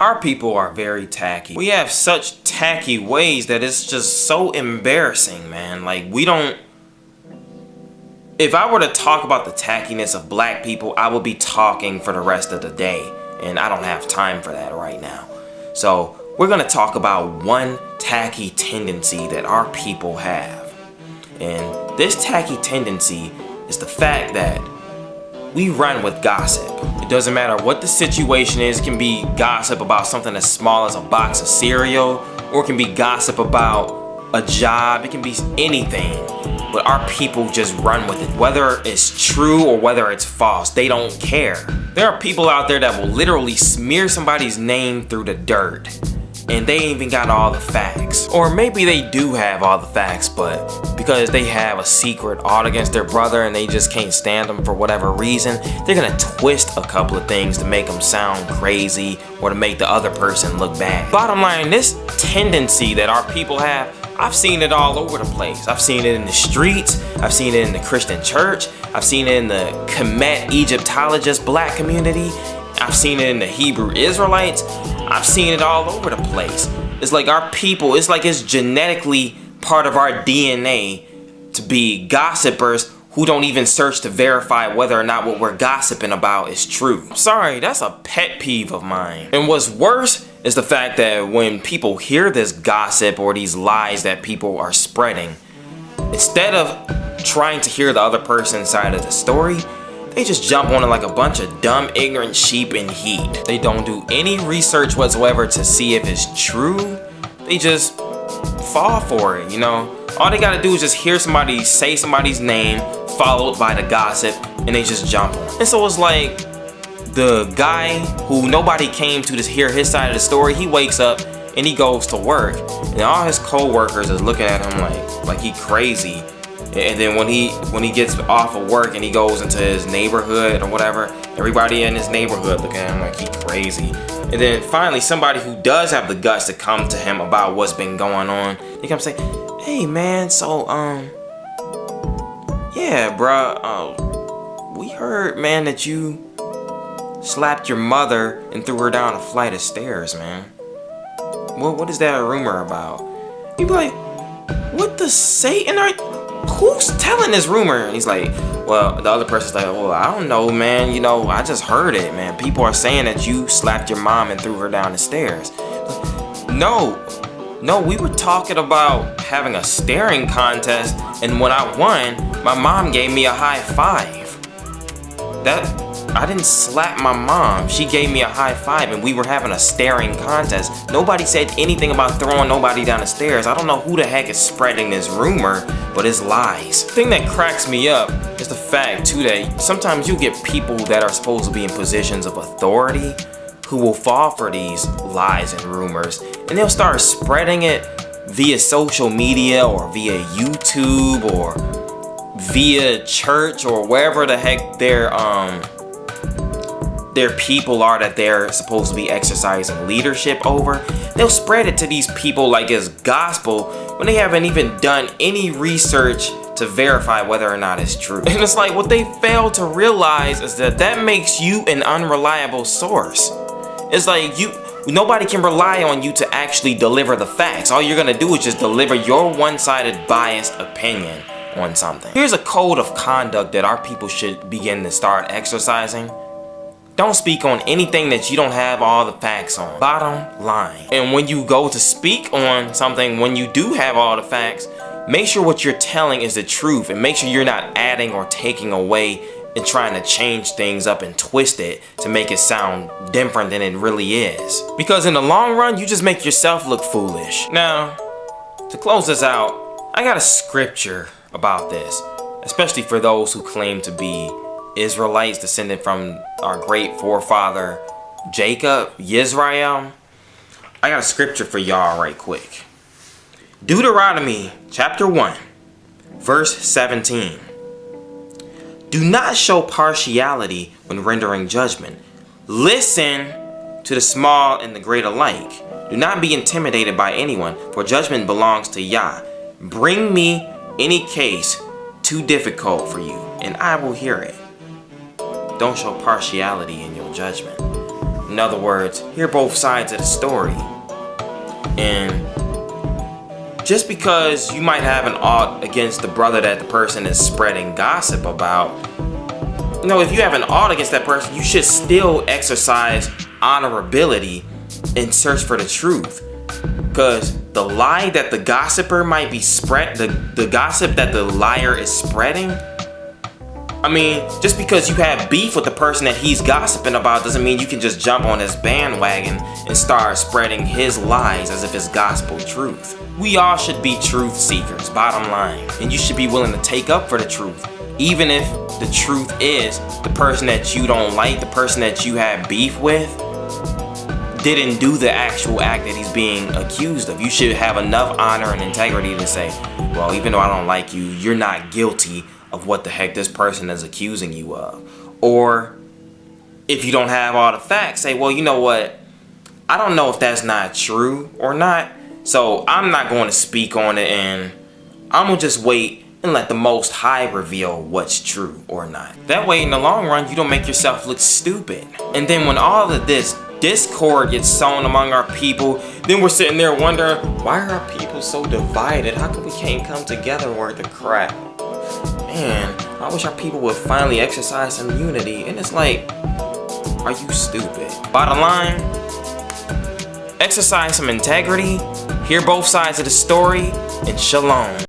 Our people are very tacky. We have such tacky ways that it's just so embarrassing, man. Like, we don't... If I were to talk about the tackiness of black people, I would be talking for the rest of the day. And I don't have time for that right now. So, we're gonna talk about one tacky tendency that our people have. And this tacky tendency is the fact that we run with gossip. It doesn't matter what the situation is. It can be gossip about something as small as a box of cereal, or it can be gossip about a job. It can be anything. But our people just run with it. Whether it's true or whether it's false, they don't care. There are people out there that will literally smear somebody's name through the dirt, and they ain't even got all the facts. Or maybe they do have all the facts, but because they have a secret ought against their brother and they just can't stand them for whatever reason, they're gonna twist a couple of things to make them sound crazy or to make the other person look bad. Bottom line, this tendency that our people have, I've seen it all over the place. I've seen it in the streets. I've seen it in the Christian church. I've seen it in the Kemet Egyptologist black community. I've seen it in the Hebrew Israelites. I've seen it all over the place. It's like our people, it's like it's genetically part of our DNA to be gossipers who don't even search to verify whether or not what we're gossiping about is true. Sorry, that's a pet peeve of mine. And what's worse is the fact that when people hear this gossip or these lies that people are spreading, instead of trying to hear the other person's side of the story, they just jump on it like a bunch of dumb, ignorant sheep in heat. They don't do any research whatsoever to see if it's true. They just fall for it, you know? All they gotta do is just hear somebody say somebody's name, followed by the gossip, and they just jump on it. And so it's like, the guy who nobody came to hear his side of the story, he wakes up and he goes to work, and all his co-workers is looking at him like he crazy. And then when he gets off of work and he goes into his neighborhood or whatever, everybody in his neighborhood looking at him like he crazy. And then finally somebody who does have the guts to come to him about what's been going on, they come say, "Hey man, so yeah, bruh, we heard, man, that you slapped your mother and threw her down a flight of stairs, man. What is that a rumor about?" You'd be like, "What the Satan are? Who's telling this rumor?" And he's like, well, the other person's like, "Well, I don't know, man. You know, I just heard it, man. People are saying that you slapped your mom and threw her down the stairs." No, we were talking about having a staring contest, and when I won, my mom gave me a high five. I didn't slap my mom. She gave me a high five and we were having a staring contest. Nobody said anything about throwing nobody down the stairs. I don't know who the heck is spreading this rumor, but it's lies. The thing that cracks me up is the fact too that sometimes you get people that are supposed to be in positions of authority who will fall for these lies and rumors, and they'll start spreading it via social media or via YouTube or via church or wherever the heck their people are that they're supposed to be exercising leadership over. They'll spread it to these people like it's gospel when they haven't even done any research to verify whether or not it's true. And it's like what they fail to realize is that makes you an unreliable source. It's like nobody can rely on you to actually deliver the facts. All you're gonna do is just deliver your one-sided biased opinion on something. Here's a code of conduct that our people should begin to start exercising. Don't speak on anything that you don't have all the facts on. Bottom line. And when you go to speak on something, when you do have all the facts, make sure what you're telling is the truth, and make sure you're not adding or taking away and trying to change things up and twist it to make it sound different than it really is. Because in the long run, you just make yourself look foolish. Now, to close this out, I got a scripture about this, especially for those who claim to be Israelites descended from our great forefather Jacob, Yisrael. I got a scripture for y'all right quick. Deuteronomy chapter 1, verse 17. Do not show partiality when rendering judgment. Listen to the small and the great alike. Do not be intimidated by anyone, for judgment belongs to Yah. Bring me any case too difficult for you, and I will hear it. Don't show partiality in your judgment. In other words, hear both sides of the story. And just because you might have an ought against the brother that the person is spreading gossip about, if you have an ought against that person, you should still exercise honorability and search for the truth. Because the lie that the gossiper might be the gossip that the liar is spreading, just because you have beef with the person that he's gossiping about doesn't mean you can just jump on his bandwagon and start spreading his lies as if it's gospel truth. We all should be truth seekers, bottom line. And you should be willing to take up for the truth. Even if the truth is the person that you don't like, the person that you have beef with, didn't do the actual act that he's being accused of. You should have enough honor and integrity to say, well, even though I don't like you, you're not guilty of what the heck this person is accusing you of. Or if you don't have all the facts, say, well, you know what? I don't know if that's not true or not, so I'm not going to speak on it, and I'm going to just wait and let the Most High reveal what's true or not. That way, in the long run, you don't make yourself look stupid. And then when all of this discord gets sown among our people, then we're sitting there wondering, why are our people so divided? How come we can't come together and work the crap? Man, I wish our people would finally exercise some unity. And it's like, are you stupid? Bottom line, exercise some integrity, hear both sides of the story, and shalom.